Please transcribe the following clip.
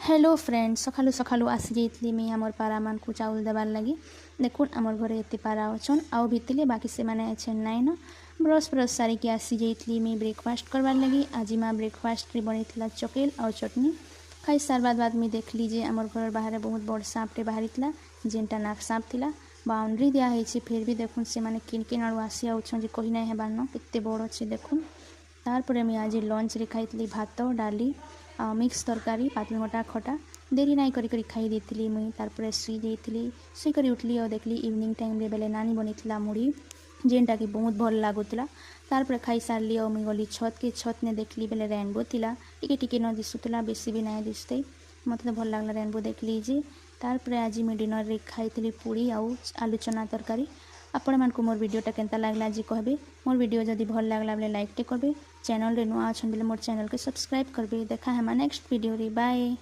Hello friends सकालू सकालू आसी जाइली मुई आमर पारा मान को चाउल देवार लगी देखुन आमर घरे एते पारा अछन आउ भितले बाकी से माने अछन नाइन ब्रश ब्रश सारी के आसी जाइली मुई ब्रेकफास्ट करवार लगी आज माँ ब्रेकफास्ट रे बनितला चकेल और चटनी खाई सार बाद मुई देखली जे आमर घर बाहर बहुत बड़ सांपटे बाहरीला जेनटा नाक सांप थिला बाउंड्री दिया है फिर भी देखुन से माने किन किन आड़ू आसी आउछन जे कहि नै हेबार न केते बड़ अछि देखुन तारपरे मुई आज लंच रे खाइतली भात डाली मिक्स तरकारी पातलघटा खटा देरी नाई करी खाई देती मुई तारपरे सुई जाइली सुई करी उठली और देखली इवनिंग टाइम रे बेले नानी बनीला मुढ़ी जेनटा कि बहुत भल लगुला तारपरे खाई सारली और मुई गली छत ने देखली बेले रेनबो थिला टिके टिके न दिसुला बेसी भी नाई दिसते मत तो भल लगला रेनबो देखली जे तारपरे आज मुई डिनर रे खाइतली पूरी आउ आलू चना तरकारी आपण मानकु मोर वीडियोटा केनता लागला जी कहबे मोर वीडियो जदि भल लागला बेले लाइक टे करबे चैनल रे नुआ अछन बेले मोर चैनल के सब्सक्राइब करबे देखा हेमा नेक्स्ट वीडियो रे बाय।